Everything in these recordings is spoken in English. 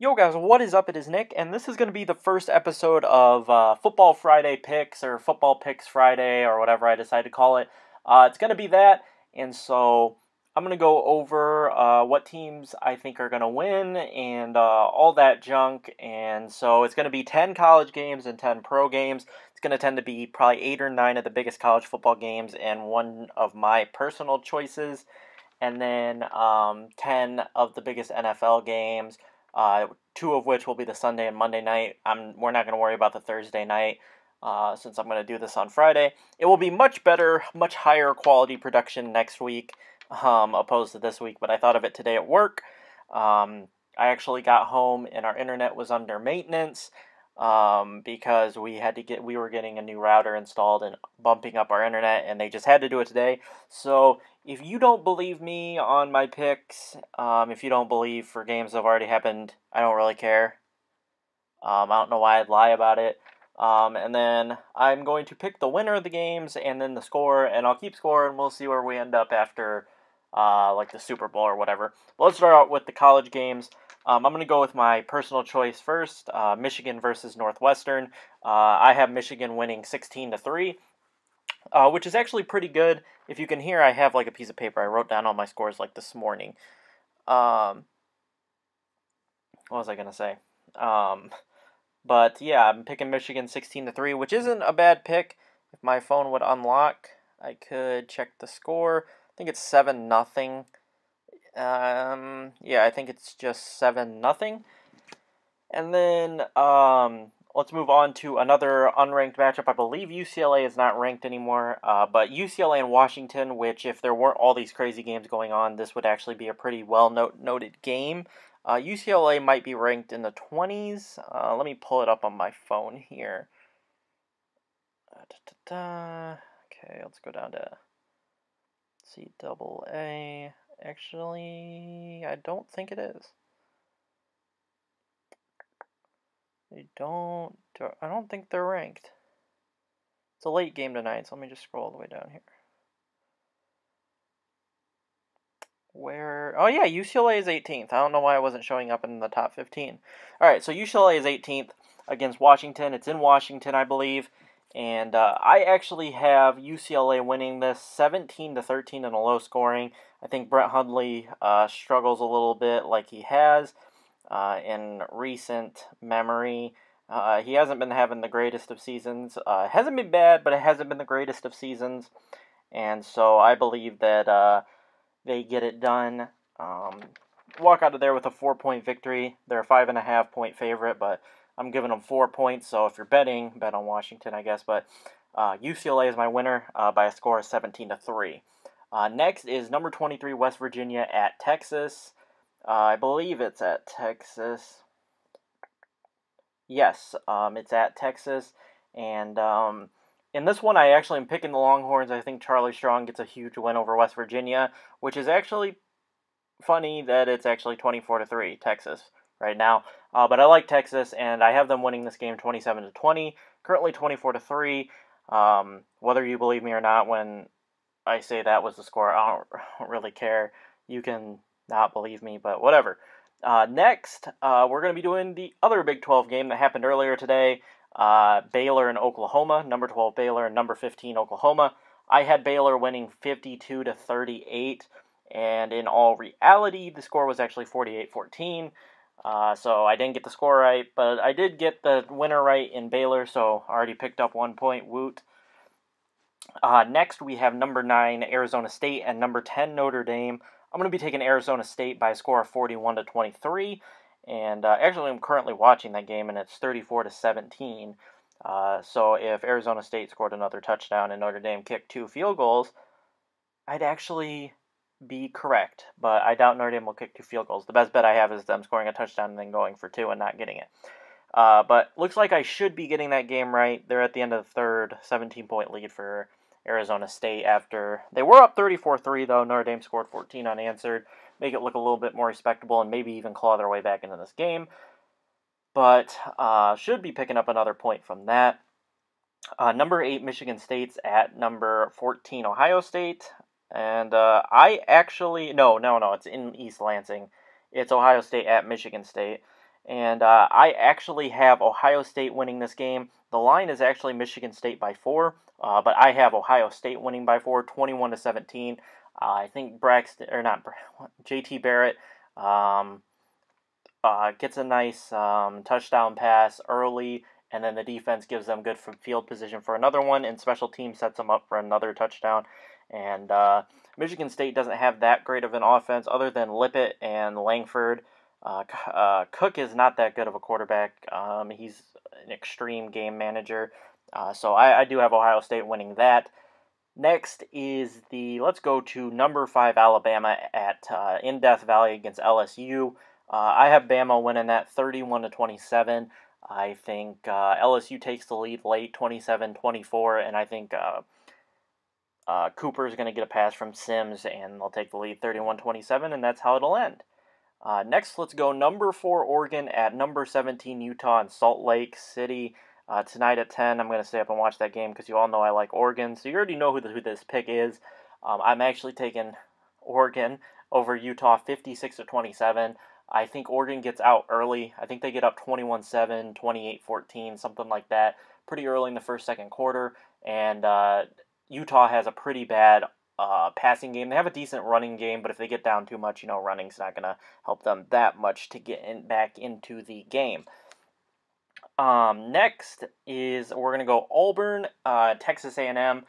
Yo guys, what is up? It is Nick, and this is going to be the first episode of Football Friday Picks, or Football Picks Friday, or whatever I decide to call it. It's going to be that, and so I'm going to go over what teams I think are going to win, and all that junk, and so it's going to be 10 college games and 10 pro games. It's going to tend to be probably 8 or 9 of the biggest college football games, and one of my personal choices, and then 10 of the biggest NFL games. Two of which will be the Sunday and Monday night. We're not going to worry about the Thursday night since I'm going to do this on Friday. It will be much better, much higher quality production next week opposed to this week, but I thought of it today at work. I actually got home and our internet was under maintenance because we were getting a new router installed and bumping up our internet, and they just had to do it today. So if you don't believe me on my picks, if you don't believe for games that have already happened, I don't really care. I don't know why I'd lie about it. And then I'm going to pick the winner of the games and then the score, and I'll keep score, and we'll see where we end up after like the Super Bowl or whatever. But let's start out with the college games. I'm going to go with my personal choice first, Michigan versus Northwestern. I have Michigan winning 16-3. Which is actually pretty good. If you can hear, I have like a piece of paper. I wrote down all my scores like this morning. What was I going to say? But yeah, I'm picking Michigan 16-3, which isn't a bad pick. If my phone would unlock, I could check the score. I think it's 7-0. Yeah, I think it's just 7-0. And then, let's move on to another unranked matchup. I believe UCLA is not ranked anymore, but UCLA and Washington, which if there weren't all these crazy games going on, this would actually be a pretty well-noted game. UCLA might be ranked in the 20s. Let me pull it up on my phone here. Okay, let's go down to CAA. Actually, I don't think it is. I don't think they're ranked. It's a late game tonight, so let me just scroll all the way down here. Oh yeah, UCLA is 18th. I don't know why it wasn't showing up in the top 15. Alright, so UCLA is 18th against Washington. It's in Washington, I believe. And I actually have UCLA winning this 17-13 in a low scoring. I think Brett Hundley struggles a little bit like he has in recent memory. He hasn't been having the greatest of seasons. Hasn't been bad, but it hasn't been the greatest of seasons. And so I believe that they get it done. Walk out of there with a 4-point victory. They're a 5.5-point favorite, but I'm giving them 4 points. So if you're betting, bet on Washington, I guess. But UCLA is my winner by a score of 17-3. Next is number 23 West Virginia at Texas. I believe it's at Texas. Yes, it's at Texas. And in this one, I actually am picking the Longhorns. I think Charlie Strong gets a huge win over West Virginia, which is actually funny that it's actually 24-3 Texas right now. But I like Texas, and I have them winning this game 27-20. Currently 24-3. Whether you believe me or not when I say that was the score, I don't really care. You can not believe me, but whatever. Next, we're going to be doing the other Big 12 game that happened earlier today. Baylor and Oklahoma, number 12 Baylor and number 15 Oklahoma. I had Baylor winning 52-38, and in all reality, the score was actually 48-14. So I didn't get the score right, but I did get the winner right in Baylor, so I already picked up 1 point, woot. Next, we have number 9 Arizona State and number 10 Notre Dame. I'm going to be taking Arizona State by a score of 41-23, and actually I'm currently watching that game, and it's 34-17. So if Arizona State scored another touchdown and Notre Dame kicked 2 field goals, I'd actually be correct, but I doubt Notre Dame will kick 2 field goals. The best bet I have is them scoring a touchdown and then going for 2 and not getting it. But looks like I should be getting that game right. They're at the end of the third, 17-point lead for Arizona State after they were up 34-3, though. Notre Dame scored 14 unanswered. Make it look a little bit more respectable and maybe even claw their way back into this game. But should be picking up another point from that. Number 8 Michigan State's at number 14 Ohio State. And I actually... No, it's in East Lansing. It's Ohio State at Michigan State. And I actually have Ohio State winning this game. The line is actually Michigan State by 4, but I have Ohio State winning by 4, 21-17. I think Braxton, or not, JT Barrett gets a nice touchdown pass early, and then the defense gives them good field position for another one, and special team sets them up for another touchdown. And Michigan State doesn't have that great of an offense other than Lippett and Langford. Cook is not that good of a quarterback. He's an extreme game manager. So I do have Ohio State winning that. Next is let's go to number 5 Alabama at in Death Valley against LSU. I have Bama winning that 31-27. I think LSU takes the lead late, 27-24, and I think Cooper is going to get a pass from Sims, and they'll take the lead 31-27, and that's how it'll end. Next, let's go number 4 Oregon at number 17 Utah in Salt Lake City. Tonight at 10, I'm going to stay up and watch that game because you all know I like Oregon. So you already know who this pick is. I'm actually taking Oregon over Utah 56-27. I think Oregon gets out early. I think they get up 21-7, 28-14, something like that, pretty early in the first, second quarter. And Utah has a pretty bad passing game. They have a decent running game, but if they get down too much, running's not going to help them that much to get back into the game. Next is we're going to go Auburn, Texas A&M.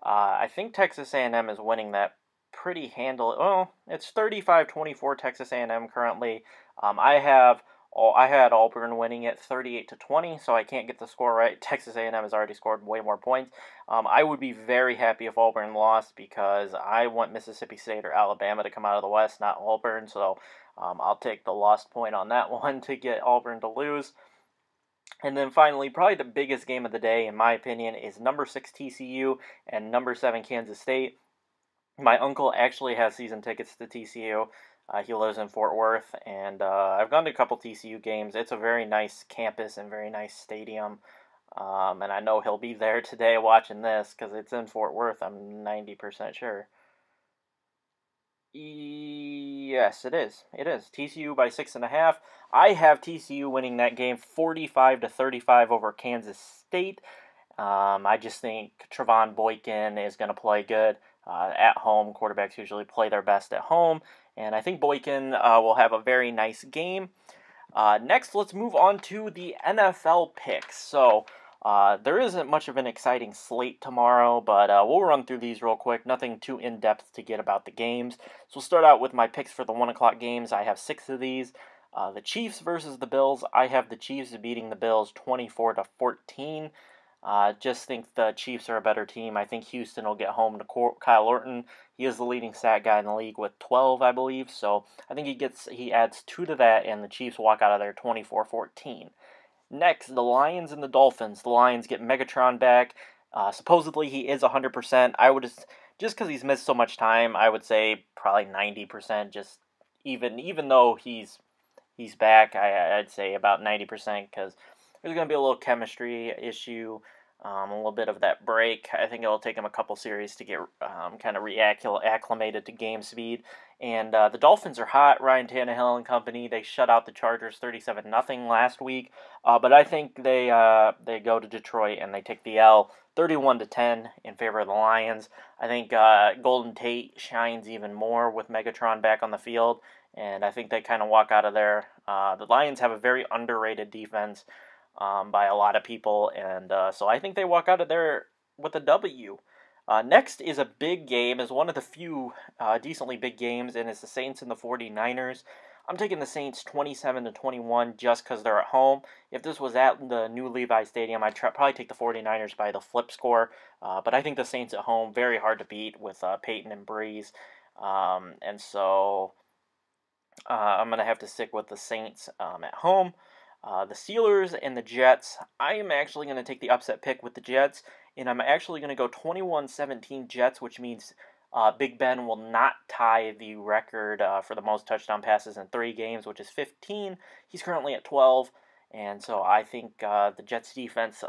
I think Texas A&M is winning that pretty handily. Well, it's 35-24 Texas A&M currently. I had Auburn winning it 38-20, so I can't get the score right. Texas A&M has already scored way more points. I would be very happy if Auburn lost because I want Mississippi State or Alabama to come out of the West, not Auburn. So I'll take the lost point on that one to get Auburn to lose. And then finally, probably the biggest game of the day, in my opinion, is number 6 TCU and number 7 Kansas State. My uncle actually has season tickets to TCU. He lives in Fort Worth, and I've gone to a couple TCU games. It's a very nice campus and very nice stadium. And I know he'll be there today watching this because it's in Fort Worth, I'm 90% sure. Yes, it is. It is. TCU by 6.5. I have TCU winning that game 45-35 over Kansas State. I just think Trevon Boykin is going to play good at home. Quarterbacks usually play their best at home. And I think Boykin will have a very nice game. Next, let's move on to the NFL picks. So, there isn't much of an exciting slate tomorrow, but we'll run through these real quick. Nothing too in-depth to get about the games. So we'll start out with my picks for the 1 o'clock games. I have 6 of these. The Chiefs versus the Bills. I have the Chiefs beating the Bills 24-14. Just think the Chiefs are a better team. I think Houston will get home to Kyle Orton. He is the leading sack guy in the league with 12, I believe. So I think he adds 2 to that, and the Chiefs walk out of there 24-14. Next, the Lions and the Dolphins. The Lions get Megatron back. Supposedly he is 100%. I would just because he's missed so much time, I would say probably 90%. Just even though he's back, I'd say about 90% because there's going to be a little chemistry issue, a little bit of that break. I think it'll take him a couple series to get kind of acclimated to game speed. And the Dolphins are hot. Ryan Tannehill and company, they shut out the Chargers 37-0 last week. But I think they go to Detroit and they take the L 31-10 in favor of the Lions. I think Golden Tate shines even more with Megatron back on the field. And I think they kind of walk out of there. The Lions have a very underrated defense by a lot of people. And so I think they walk out of there with a W. Next is a big game, is one of the few decently big games, and it's the Saints and the 49ers. I'm taking the Saints 27-21 just because they're at home. If this was at the new Levi Stadium, I'd probably take the 49ers by the flip score. But I think the Saints at home, very hard to beat with Peyton and Breeze. And so I'm going to have to stick with the Saints at home. The Steelers and the Jets, I am actually going to take the upset pick with the Jets, and I'm actually going to go 21-17 Jets, which means Big Ben will not tie the record for the most touchdown passes in 3 games, which is 15. He's currently at 12, and so I think the Jets defense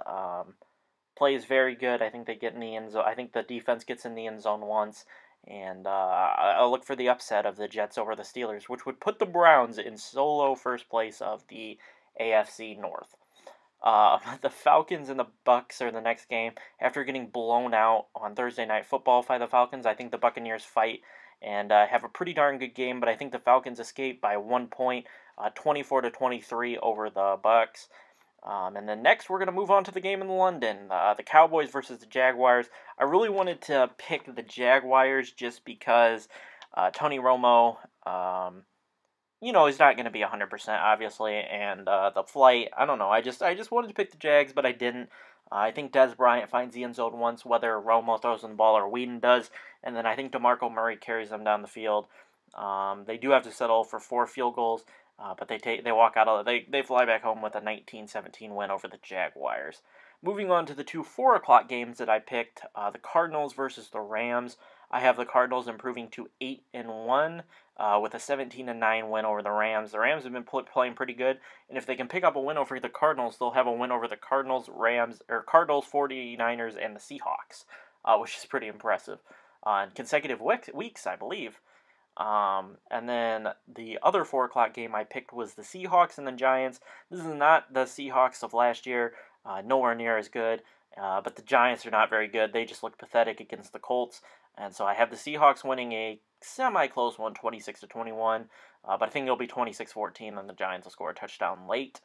plays very good. I think they get in the end zone. I think the defense gets in the end zone once, And I'll look for the upset of the Jets over the Steelers, which would put the Browns in solo first place of the AFC North. The Falcons and the Bucks are the next game. After getting blown out on Thursday Night Football by the Falcons, I think the Buccaneers fight and have a pretty darn good game, but I think the Falcons escape by 1 point, 24-23 over the Bucks. And then next, we're going to move on to the game in London, the Cowboys versus the Jaguars. I really wanted to pick the Jaguars just because Tony Romo, he's not going to be 100%, obviously, and the flight, I don't know. I just wanted to pick the Jags, but I didn't. I think Dez Bryant finds the end zone once, whether Romo throws in the ball or Whedon does, and then I think DeMarco Murray carries them down the field. They do have to settle for 4 field goals. But they fly back home with a 19-17 win over the Jaguars. Moving on to the 2 4:00 games that I picked, the Cardinals versus the Rams. I have the Cardinals improving to 8-1 with a 17-9 win over the Rams. The Rams have been playing pretty good, and if they can pick up a win over the Cardinals, they'll have a win over the Cardinals, 49ers, and the Seahawks, which is pretty impressive. In consecutive weeks, I believe. And then the other 4:00 game I picked was the Seahawks and the Giants. This is not the Seahawks of last year, nowhere near as good, but the Giants are not very good. They just look pathetic against the Colts, and so I have the Seahawks winning a semi-close one, 26-21, but I think it'll be 26-14, and the Giants will score a touchdown late.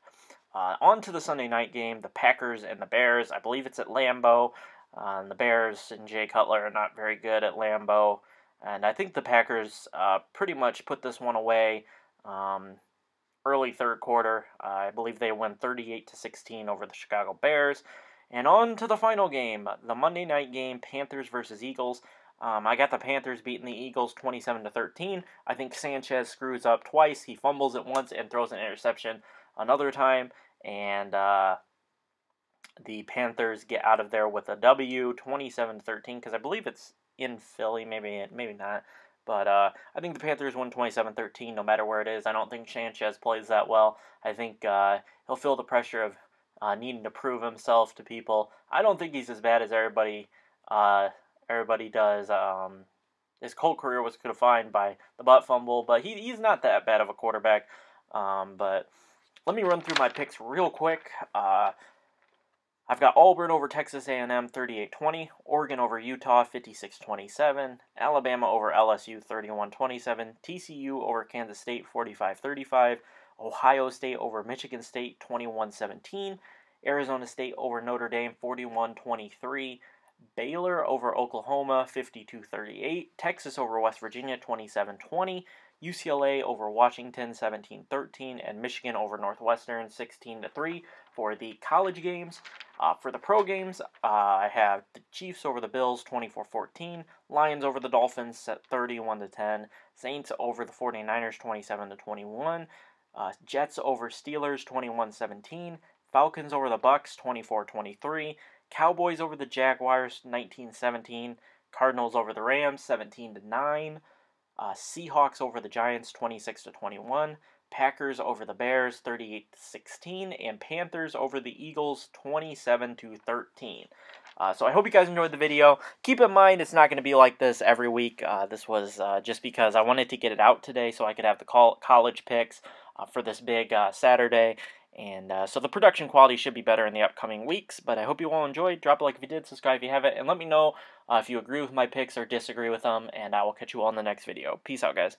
On to the Sunday night game, the Packers and the Bears. I believe it's at Lambeau, and the Bears and Jay Cutler are not very good at Lambeau. And I think the Packers pretty much put this one away early third quarter. I believe they win 38-16 over the Chicago Bears. And on to the final game, the Monday night game, Panthers versus Eagles. I got the Panthers beating the Eagles 27-13. I think Sanchez screws up twice. He fumbles it once and throws an interception another time. And the Panthers get out of there with a W, 27-13, because I believe it's in Philly, maybe not. But I think the Panthers win 27-13 no matter where it is. I don't think Sanchez plays that well. I think he'll feel the pressure of needing to prove himself to people. I don't think he's as bad as everybody does. His whole career was defined by the butt fumble, but he's not that bad of a quarterback. But let me run through my picks real quick. I've got Auburn over Texas A&M 38-20, Oregon over Utah 56-27, Alabama over LSU 31-27, TCU over Kansas State 45-35, Ohio State over Michigan State 21-17, Arizona State over Notre Dame 41-23, Baylor over Oklahoma 52-38, Texas over West Virginia 27-20, UCLA over Washington 17-13, and Michigan over Northwestern 16-3 for the college games. For the pro games, I have the Chiefs over the Bills 24-14, Lions over the Dolphins 31-10, Saints over the 49ers 27-21, Jets over Steelers 21-17, Falcons over the Bucks 24-23, Cowboys over the Jaguars 19-17, Cardinals over the Rams 17-9, Seahawks over the Giants 26-21, Packers over the Bears 38-16, and Panthers over the Eagles 27-13. So I hope you guys enjoyed the video. Keep in mind, it's not going to be like this every week. This was just because I wanted to get it out today so I could have the college picks for this big Saturday. And so the production quality should be better in the upcoming weeks. But I hope you all enjoyed. Drop a like if you did, subscribe if you haven't, and let me know if you agree with my picks or disagree with them. And I will catch you all in the next video. Peace out, guys.